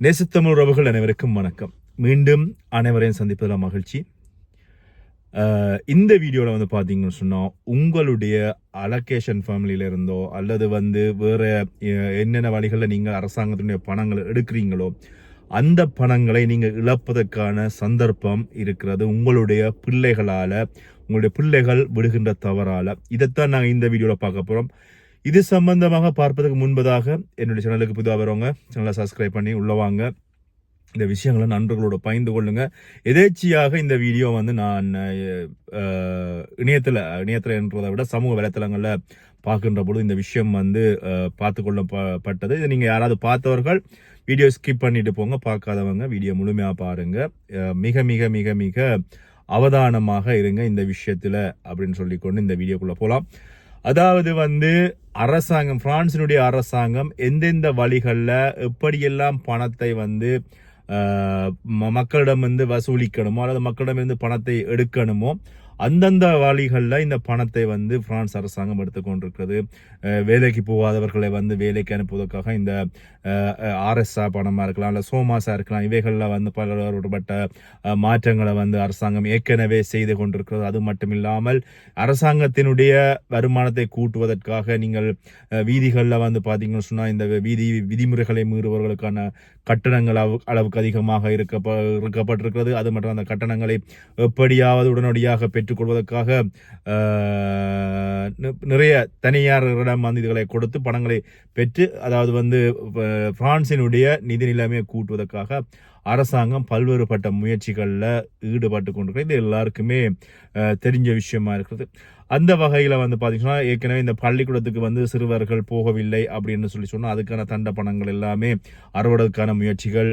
நேசத்தமிழ் உறவுகள் அனைவருக்கும் வணக்கம். மீண்டும் அனைவரையும் சந்திப்பதில் மகிழ்ச்சி. இந்த வீடியோவில் வந்து பார்த்தீங்கன்னு சொன்னால், உங்களுடைய அலோகேஷன் ஃபேமிலியில இருந்தோ அல்லது வந்து வேறு என்னென்ன வழிகளில் நீங்கள் அரசாங்கத்தினுடைய பணங்களை எடுக்கிறீங்களோ அந்த பணங்களை நீங்கள் இழப்பதற்கான சந்தர்ப்பம் இருக்கிறது உங்களுடைய பிள்ளைகளால், உங்களுடைய பிள்ளைகள் விடுகின்ற தவறால். இதைத்தான் நாங்கள் இந்த வீடியோவில் பார்க்க போகிறோம். இது சம்பந்தமாக பார்ப்பதற்கு முன்பதாக என்னுடைய சேனலுக்கு புதுவாக வரவங்க சேனலை சப்ஸ்கிரைப் பண்ணி உள்ளவாங்க. இந்த விஷயங்களை நண்பர்களோட பகிர்ந்து கொள்ளுங்க. எதேச்சியாக இந்த வீடியோ வந்து நான் இணையத்தில் என்றதை விட சமூக வலைத்தளங்களில் பார்க்கின்ற பொழுது இந்த விஷயம் வந்து பார்த்து கொள்ளப்பட்டது. இதை நீங்கள் யாராவது பார்த்தவர்கள் வீடியோ ஸ்கிப் பண்ணிட்டு போங்க, பார்க்காதவங்க வீடியோ முழுமையாக பாருங்க. மிக மிக மிக மிக அவதானமாக இருங்க இந்த விஷயத்தில் அப்படின்னு சொல்லிக்கொண்டு இந்த வீடியோக்குள்ளே போகலாம். அதாவது வந்து அரசாங்கம், பிரான்சினுடைய அரசாங்கம் எந்தெந்த வழிகளில் எப்படியெல்லாம் பணத்தை வந்து மக்களிடம் வந்து வசூலிக்கணுமோ அல்லது மக்களிடமிருந்து பணத்தை எடுக்கணுமோ அந்தந்த வழிகளில் இந்த பணத்தை வந்து பிரான்ஸ் அரசாங்கம் எடுத்துக்கொண்டிருக்கிறது. வேலைக்கு போகாதவர்களை வந்து வேலைக்கு அனுப்புவதற்காக இந்த ஆர்எஸ்ஆ பணமாக இருக்கலாம், இல்லை சோமாஸா இருக்கலாம், இவைகளில் வந்து பலப்பட்ட மாற்றங்களை வந்து அரசாங்கம் ஏற்கனவே செய்து கொண்டிருக்கிறது. அது மட்டும் இல்லாமல் அரசாங்கத்தினுடைய வருமானத்தை கூட்டுவதற்காக நீங்கள் வீதிகளில் வந்து பார்த்தீங்கன்னு சொன்னால் இந்த விதிமுறைகளை மீறுபவர்களுக்கான கட்டணங்கள் அளவுக்கு அதிகமாக இருக்கப்பட்டிருக்கிறது. அது மட்டும் அந்த கட்டணங்களை எப்படியாவது உடனடியாக பெற்றுக்கொள்வதற்காக நிறைய தனியாரிடம் வந்து இதுகளை கொடுத்து பணங்களை பெற்று, அதாவது வந்து பிரான்சினுடைய நிதி நிலைமையை கூட்டுவதற்காக அரசாங்கம் பல்வேறுபட்ட முயற்சிகளில் ஈடுபட்டு கொண்டிருக்கிறது. இது எல்லாருக்குமே தெரிஞ்ச விஷயமா இருக்கிறது. அந்த வகையில் வந்து பார்த்தீங்கன்னா ஏற்கனவே இந்த பள்ளிக்கூடத்துக்கு வந்து சிறுவர்கள் போகவில்லை அப்படின்னு சொன்னால் அதுக்கான தண்ட பணங்கள் எல்லாமே அறுவடைக்கான முயற்சிகள்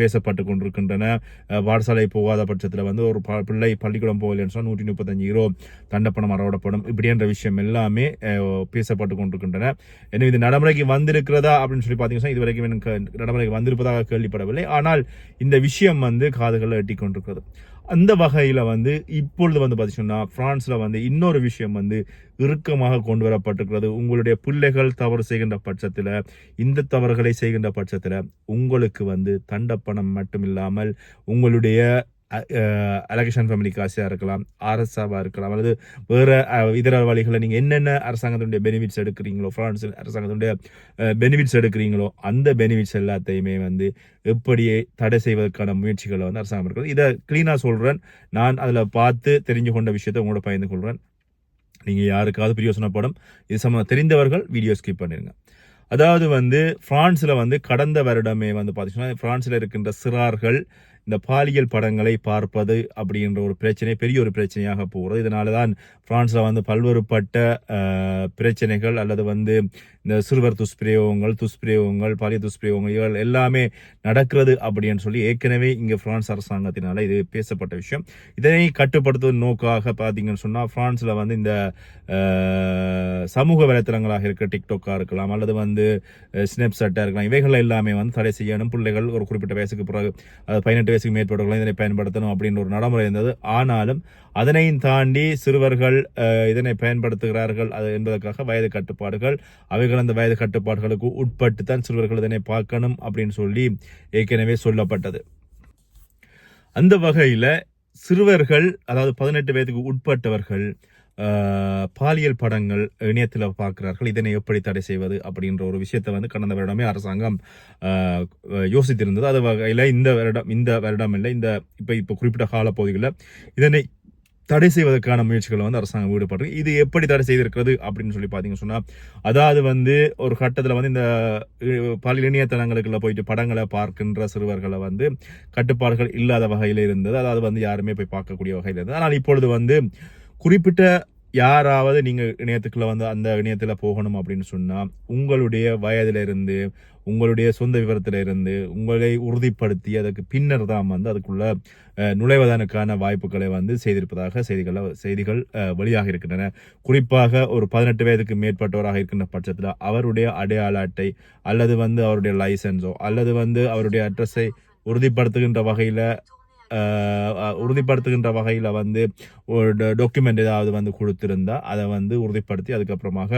பேசப்பட்டு கொண்டிருக்கின்றன. பாடசாலை போகாத பட்சத்தில் வந்து ஒரு பிள்ளை பள்ளிக்கூடம் போகலைன்னு சொன்னால் 135 யூரோ தண்டப்பணம் அறவிடப்படும் இப்படின்ற விஷயம் எல்லாமே பேசப்பட்டு கொண்டிருக்கின்றன. எனவே இது நடைமுறைக்கு வந்திருக்கிறதா அப்படின்னு சொல்லி பார்த்தீங்கன்னா இதுவரைக்கும் எனக்கு நடைமுறைக்கு வந்திருப்பதாக கேள்விப்படவில்லை. ஆனால் இந்த விஷயம் வந்து காதுகளில் எட்டி கொண்டிருக்கிறது. அந்த வகையில் வந்து இப்பொழுது வந்து பார்த்தீங்கன்னா பிரான்ஸில் வந்து இன்னொரு விஷயம் வந்து இறுக்கமாக கொண்டு வரப்பட்டிருக்கிறது. உங்களுடைய பிள்ளைகள் தவறு செய்கின்ற பட்சத்தில், இந்த தவறுகளை செய்கின்ற பட்சத்தில் உங்களுக்கு வந்து தண்டப்பணம் மட்டும் இல்லாமல் உங்களுடைய அலோகேஷன் ஃபேமிலி காசாக இருக்கலாம், ஆர்எஸ்ஆவாக இருக்கலாம், அல்லது வேறு இதர வழிகளில் நீங்கள் என்னென்ன அரசாங்கத்தினுடைய பெனிஃபிட்ஸ் எடுக்கிறீங்களோ, பிரான்ஸ் அரசாங்கத்தினுடைய பெனிஃபிட்ஸ் எடுக்கிறீங்களோ அந்த பெனிஃபிட்ஸ் எல்லாத்தையுமே வந்து எப்படியே தடை செய்வதற்கான முயற்சிகளை வந்து அரசாங்கம் இருக்கிறது. இதை கிளீனாக சொல்கிறேன். நான் அதில் பார்த்து தெரிஞ்சு கொண்ட விஷயத்தை உங்களோட பகிர்ந்து கொள்கிறேன். நீங்கள் யாருக்காவது பிரயோசனப்படும் இது சம்மந்தம் தெரிந்தவர்கள் வீடியோ ஸ்கிப் பண்ணிடுங்க. அதாவது வந்து பிரான்ஸில் வந்து கடந்த வருடமே வந்து பார்த்தீங்கன்னா பிரான்ஸில் இருக்கின்ற சிறார்கள் இந்த பாலியல் படங்களை பார்ப்பது அப்படின்ற ஒரு பிரச்சனை பெரிய ஒரு பிரச்சனையாக போகிறது. இதனால தான் பிரான்ஸில் வந்து பல்வேறுபட்ட பிரச்சனைகள் அல்லது வந்து இந்த சிறுவர் துஷ்பிரயோகங்கள் பாலியல் துஷ்பிரயோகங்கள் இவர்கள் எல்லாமே நடக்கிறது அப்படின்னு சொல்லி ஏற்கனவே இங்கே பிரான்ஸ் அரசாங்கத்தினால இது பேசப்பட்ட விஷயம். இதனை கட்டுப்படுத்துவதன் நோக்காக பார்த்தீங்கன்னு சொன்னால் பிரான்ஸில் வந்து இந்த சமூக வலைத்தளங்களாக இருக்க டிக்டாக்காக இருக்கலாம் அல்லது வந்து ஸ்னாப்சாட்டாக இருக்கலாம், இவைகள் எல்லாமே வந்து தடை செய்யணும். பிள்ளைகள் ஒரு குறிப்பிட்ட வயசுக்கு பிறகு 18 வயசுக்கு மேற்பட்டவர்களும் இதனை பயன்படுத்தணும் அப்படின்னு ஒரு நடைமுறை இருந்தது. ஆனாலும் அதனையும் தாண்டி சிறுவர்கள் இதனை பயன்படுத்துகிறார்கள் அது என்பதற்காக வயது கட்டுப்பாடுகள், அவைகள் அந்த வயது கட்டுப்பாடுகளுக்கு உட்பட்டு தான் சிறுவர்கள் இதனை பார்க்கணும் அப்படின்னு சொல்லி ஏற்கனவே சொல்லப்பட்டது. அந்த வகையில் சிறுவர்கள், அதாவது 18 வயதுக்கு உட்பட்டவர்கள் பாலியல் படங்கள் இணையத்தில் பார்க்கிறார்கள். இதனை எப்படி தடை செய்வது அப்படின்ற ஒரு விஷயத்தை வந்து கடந்த வருடமே அரசாங்கம் யோசித்திருந்தது. அது வகையில் இந்த வருடம் இல்லை, இந்த இப்போ குறிப்பிட்ட காலப்பகுதிகளில் இதனை தடை செய்வதற்கான முயற்சிகளை வந்து அரசாங்கம் ஈடுபட்டு இது எப்படி தடை செய்திருக்கிறது அப்படின்னு சொல்லி பார்த்தீங்கன்னு சொன்னால், அதாவது வந்து ஒரு கட்டத்தில் வந்து இந்த பாலியல் இணையதளங்களுக்குள்ள போயிட்டு படங்களை பார்க்கின்ற சிறுவர்களை வந்து கட்டுப்பாடுகள் இல்லாத வகையில் இருந்தது. அதாவது வந்து யாருமே போய் பார்க்கக்கூடிய வகையில் இருந்தது. ஆனால் இப்பொழுது வந்து குறிப்பிட்ட யாராவது நீங்கள் இணையத்துக்குள்ள வந்து அந்த இணையத்தில் போகணும் அப்படின்னு சொன்னால் உங்களுடைய வயதிலிருந்து உங்களுடைய சொந்த விவரத்தில் இருந்து உங்களை உறுதிப்படுத்தி அதற்கு பின்னர் தான் வந்து அதுக்குள்ள நுழைவதற்கான வாய்ப்புகளை வந்து செய்திருப்பதாக செய்திகள் வெளியாக இருக்கின்றன. குறிப்பாக ஒரு 18 வயதுக்கு மேற்பட்டவராக இருக்கின்ற பட்சத்தில் அவருடைய அடையாள அட்டை அல்லது வந்து அவருடைய லைசன்ஸோ அல்லது வந்து அவருடைய அட்ரஸை உறுதிப்படுத்துகின்ற வகையில் உறுதிப்படுத்துகின்ற வகையில் வந்து ஒரு டாக்குமெண்ட் ஏதாவது வந்து கொடுத்திருந்தா அதை வந்து உறுதிப்படுத்தி அதுக்கப்புறமாக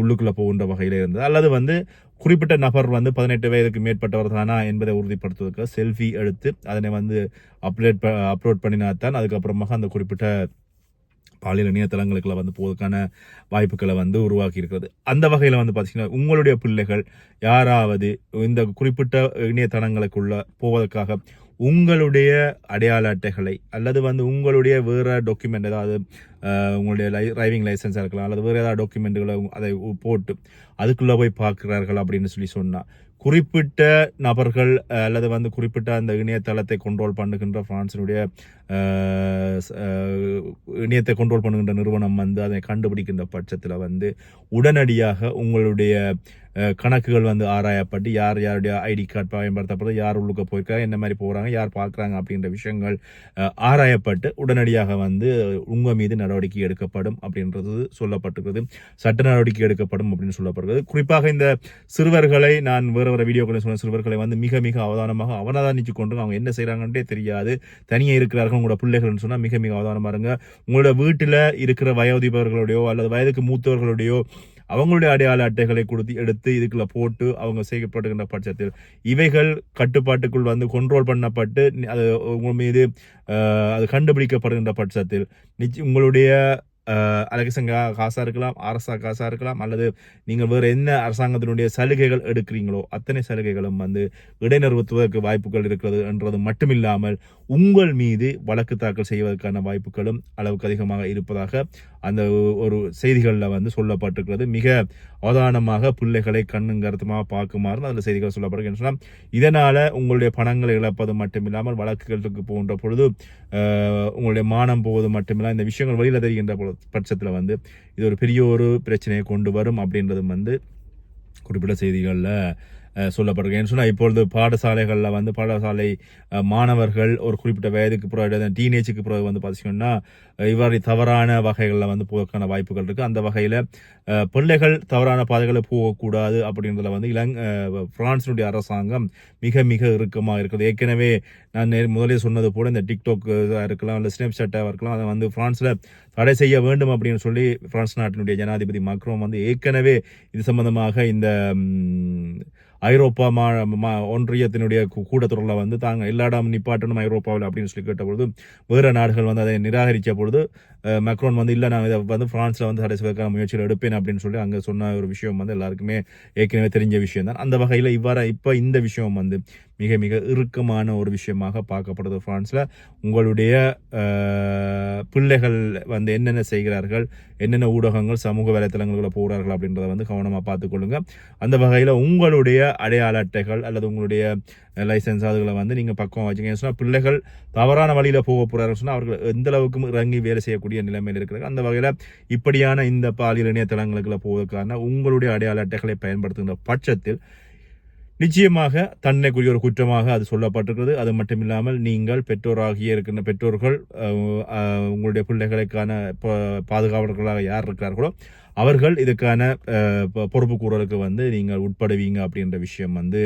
உள்ளுக்குள்ளே போகின்ற வகையில் இருந்தது. அல்லது வந்து குறிப்பிட்ட நபர் வந்து 18 வயதுக்கு மேற்பட்டவர் தானா என்பதை உறுதிப்படுத்துவதற்கு செல்ஃபி எடுத்து அதனை வந்து அப்லோட் பண்ணினாத்தான் அதுக்கப்புறமாக அந்த குறிப்பிட்ட பாலியல் இணையதளங்களுக்குள்ள வந்து போவதற்கான வாய்ப்புகளை வந்து உருவாக்கி இருக்கிறது. அந்த வகையில் வந்து பார்த்தீங்கன்னா உங்களுடைய பிள்ளைகள் யாராவது இந்த குறிப்பிட்ட இணையதளங்களுக்குள்ள போவதற்காக உங்களுடைய அடையாள அட்டைகளை அல்லது வந்து உங்களுடைய வேறு டாக்குமெண்ட் ஏதாவது உங்களுடைய டிரைவிங் லைசன்ஸாக இருக்கலாம் அல்லது வேறு ஏதாவது டாக்குமெண்ட்டுகளை அதை போட்டு அதுக்குள்ளே போய் பார்க்குறார்கள் அப்படின்னு சொன்னால் குறிப்பிட்ட நபர்கள் அல்லது வந்து குறிப்பிட்ட அந்த இணையதளத்தை கண்ட்ரோல் பண்ணுகின்ற பிரான்சினுடைய இணையத்தை கண்ட்ரோல் பண்ணுகின்ற நிறுவனம் வந்து அதை கண்டுபிடிக்கின்ற பட்சத்தில் வந்து உடனடியாக உங்களுடைய கணக்குகள் வந்து ஆராயப்பட்டு யார் யாருடைய ஐடி கார்டு பயன்படுத்தப்படுறது, யார் உள்ளுக்க போயிருக்காங்க, என்ன மாதிரி போகிறாங்க, யார் பார்க்குறாங்க அப்படின்ற விஷயங்கள் ஆராயப்பட்டு உடனடியாக வந்து உங்கள் மீது நடவடிக்கை எடுக்கப்படும் அப்படின்றது சொல்லப்பட்டிருக்கிறது. சட்ட நடவடிக்கை எடுக்கப்படும் அப்படின்னு சொல்லப்படுகிறது. குறிப்பாக இந்த சிறுவர்களை நான் வேறு வீடியோக்களை சொன்ன சிறுவர்களை வந்து மிக மிக அவதானமாக அவதானிச்சு கொண்டு அவங்க என்ன செய்கிறாங்கன்றே தெரியாது, தனியாக இருக்கிறார்கள் உங்களோட பிள்ளைகள்னு சொன்னால் மிக மிக அவதானமாக இருங்க. உங்களோட வீட்டில் இருக்கிற வயோதிபர்களுடையோ அல்லது வயதுக்கு மூத்தவர்களுடையோ அவங்களுடைய அடையாள அட்டைகளை எடுத்து இதுக்குள்ள போட்டு அவங்க செய்யப்படுகின்ற பட்சத்தில் இவைகள் கட்டுப்பாட்டுக்குள் வந்து கண்ட்ரோல் பண்ணப்பட்டு அது உங்கள் மீது அது கண்டுபிடிக்கப்படுகின்ற பட்சத்தில் உங்களுடைய அலகசங்க காசாக இருக்கலாம், அரசா காசாக இருக்கலாம், அல்லது நீங்கள் வேறு என்ன அரசாங்கத்தினுடைய சலுகைகள் எடுக்கிறீங்களோ அத்தனை சலுகைகளும் வந்து இடைநிறுத்துவதற்கு வாய்ப்புகள் இருக்கிறது என்றது மட்டுமில்லாமல் உங்கள் மீது வழக்கு தாக்கல் செய்வதற்கான வாய்ப்புகளும் அளவுக்கு அதிகமாக இருப்பதாக அந்த ஒரு செய்திகளில் வந்து சொல்லப்பட்டிருக்கிறது. மிக அவதானமாக பிள்ளைகளை கண்ணும் கருத்துமாக பார்க்குமாறு அதில் செய்திகள் சொல்லப்படுகிறது. சொன்னால் இதனால் உங்களுடைய பணங்களை இழப்பது மட்டுமில்லாமல் வழக்குகளுக்கு போகின்ற பொழுது உங்களுடைய மானம் போவது மட்டுமில்லாமல் இந்த விஷயங்கள் வெளியில் தெரிகின்ற பட்சத்தில் வந்து இது ஒரு பெரிய ஒரு பிரச்சனையை கொண்டு வரும் அப்படின்றதும் வந்து குறிப்பிட்ட செய்திகளில் சொல்லப்படுறது. ஏன்னு சொன்னால் இப்பொழுது பாடசாலைகளில் வந்து பாடசாலை மாணவர்கள் ஒரு குறிப்பிட்ட வயதுக்கு பிறகு டீனேஜுக்கு பிறகு வந்து பார்த்தீங்கன்னா இவ்வாறு தவறான வகைகளில் வந்து போவதற்கான வாய்ப்புகள் இருக்குது. அந்த வகையில் பிள்ளைகள் தவறான பாதைகளை போகக்கூடாது அப்படின்றதுல வந்து பிரான்சினுடைய அரசாங்கம் மிக மிக இறுக்கமாக இருக்குது. ஏற்கனவே நான் முதலே சொன்னது போல இந்த டிக்டாக் இருக்கலாம் இல்லை ஸ்னாப் சாட்டாக இருக்கலாம் அதை வந்து பிரான்ஸில் தடை செய்ய வேண்டும் அப்படின்னு சொல்லி பிரான்ஸ் நாட்டினுடைய ஜனாதிபதி மக்ரோன் வந்து ஏற்கனவே இது சம்பந்தமாக இந்த ஐரோப்பா ஒன்றியத்தினுடைய கூட்டத்தொடரில் வந்து தாங்க எல்லா இடம் நிப்பாட்டணும் ஐரோப்பாவில் அப்படின்னு சொல்லி கேட்ட பொழுது வேறு நாடுகள் வந்து அதை நிராகரித்த பொழுது மக்ரோன் வந்து இல்லை நான் இதை வந்து பிரான்ஸில் வந்து தடை செய்வதற்கான முயற்சிகள் எடுப்பேன் அப்படின்னு சொல்லி அங்கே சொன்ன ஒரு விஷயம் வந்து எல்லாருக்குமே ஏற்கனவே தெரிஞ்ச விஷயம் தான். அந்த வகையில் இப்போ இந்த விஷயம் வந்து மிக மிக இறுக்கமான ஒரு விஷயமாக பார்க்கப்படுது. பிரான்ஸில் உங்களுடைய பிள்ளைகள் வந்து என்னென்ன செய்கிறார்கள், என்னென்ன ஊடகங்கள் சமூக வலைத்தளங்களுக்குள்ள போகிறார்கள் அப்படின்றத வந்து கவனமாக பார்த்துக்கொள்ளுங்க. அந்த வகையில் உங்களுடைய அடையாள அட்டைகள் அல்லது உங்களுடைய லைசன்ஸ் அதுகளை வந்து நீங்கள் பக்கம் வச்சுங்க. சொன்னால் பிள்ளைகள் தவறான வழியில் போக போகிறார்கள் சொன்னால் அவர்கள் எந்த அளவுக்கு இறங்கி வேலை செய்யக்கூடிய நிலைமையில் இருக்கிறாங்க. அந்த வகையில் இப்படியான இந்த பாலியல் இணையதளங்களுக்குள்ள போவதற்கான உங்களுடைய அடையாள அட்டைகளை பயன்படுத்துகின்ற பட்சத்தில் நிச்சயமாக தண்டனைக்குரிய ஒரு குற்றமாக அது சொல்லப்பட்டிருக்கிறது. அது மட்டும் இல்லாமல் நீங்கள் பெற்றோராகிய இருக்கின்ற பெற்றோர்கள் உங்களுடைய பிள்ளைகளுக்கான பாதுகாவலர்களாக யார் இருக்கிறார்களோ அவர்கள் இதுக்கான பொறுப்பு கூறலுக்கு வந்து நீங்கள் உட்படுவீங்க அப்படின்ற விஷயம் வந்து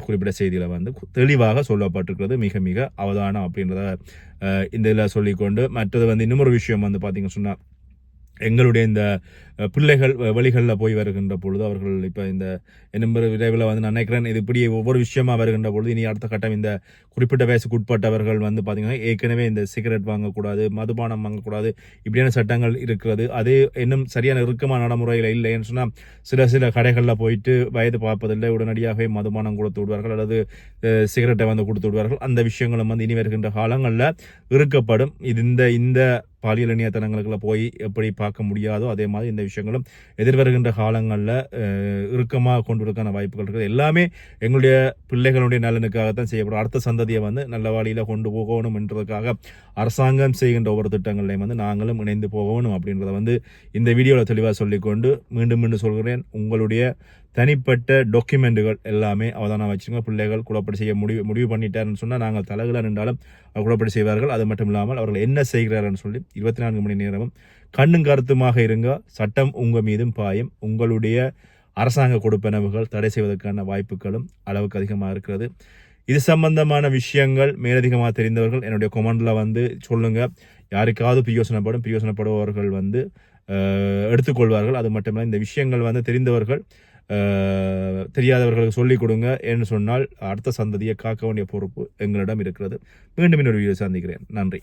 குறிப்பிட்ட செய்தியில் வந்து தெளிவாக சொல்லப்பட்டிருக்கிறது. மிக மிக அவதானம் அப்படின்றத இந்த இதில் சொல்லிக்கொண்டு மற்றது வந்து இன்னொரு விஷயம் வந்து பார்த்தீங்கன்னு சொன்னால் எங்களுடைய இந்த பிள்ளைகள் வழிகளில் போய் வருகின்ற பொழுது அவர்கள் இப்போ இந்த என்ன விரைவில் வந்து நான் நினைக்கிறேன் இது இப்படி ஒவ்வொரு விஷயமா வருகின்ற பொழுது இனி அடுத்த கட்டம் இந்த குறிப்பிட்ட வயசுக்கு உட்பட்டவர்கள் வந்து பார்த்தீங்கன்னா ஏற்கனவே இந்த சிகரெட் வாங்கக்கூடாது, மதுபானம் வாங்கக்கூடாது, இப்படியான சட்டங்கள் இருக்கிறது. அது இன்னும் சரியான இறுக்கமான நடைமுறையில் இல்லைன்னு சொன்னால் சில கடைகளில் போயிட்டு வயது பார்ப்பதில்லை, உடனடியாகவே மதுபானம் கொடுத்து விடுவார்கள் அல்லது சிகரெட்டை வந்து கொடுத்து விடுவார்கள். அந்த விஷயங்களும் வந்து இனி வருகின்ற காலங்களில் இருக்கப்படும். இந்த பாலியல் இணையதளங்களுக்குள்ள போய் எப்படி பார்க்க முடியாதோ அதே மாதிரி இந்த விஷயங்களும் எதிர்வருகின்ற காலங்களில் இறுக்கமாக கொண்டுவதற்கான வாய்ப்புகள் இருக்குது. எல்லாமே எங்களுடைய பிள்ளைகளுடைய நலனுக்காகத்தான் செய்யப்படும். அடுத்த சந்ததியை வந்து நல்ல வழியில் கொண்டு போகணும் என்றதுக்காக அரசாங்கம் செய்கின்ற ஒவ்வொரு திட்டங்களையும் வந்து நாங்களும் இணைந்து போகணும் அப்படின்றத வந்து இந்த வீடியோவில் தெளிவாக சொல்லிக்கொண்டு மீண்டும் சொல்கிறேன், உங்களுடைய தனிப்பட்ட டாக்குமெண்ட்டுகள் எல்லாமே அவதானம் வச்சுங்க. பிள்ளைகள் குழப்படி செய்ய முடிவு பண்ணிட்டாருன்னு சொன்னால் நாங்கள் தலைகளாக நின்றாலும் குழப்படி செய்வார்கள். அது மட்டும் இல்லாமல் அவர்கள் என்ன செய்கிறார்கள் சொல்லி 24 மணி நேரமும் கண்ணும் கருத்துமாக இருங்க. சட்டம் உங்கள் மீதும் பாயும். உங்களுடைய அரசாங்க கொடுப்பனவுகள் தடை செய்வதற்கான வாய்ப்புகளும் அளவுக்கு அதிகமாக இருக்கிறது. இது சம்பந்தமான விஷயங்கள் மேலதிகமாக தெரிந்தவர்கள் என்னுடைய கொமெண்டில் வந்து சொல்லுங்கள். யாருக்காவது பிரயோசனப்படுபவர்கள் வந்து எடுத்துக்கொள்வார்கள். அது மட்டுமில்லை இந்த விஷயங்கள் வந்து தெரிந்தவர்கள் தெரியாதவர்களுக்கு சொல்லிக் கொடுங்க என்று சொன்னால் அடுத்த சந்ததியை காக்க வேண்டிய பொறுப்பு எங்களிடம் இருக்கிறது. மீண்டும் இன்னொரு வீடியோ சந்திக்கிறேன். நன்றி.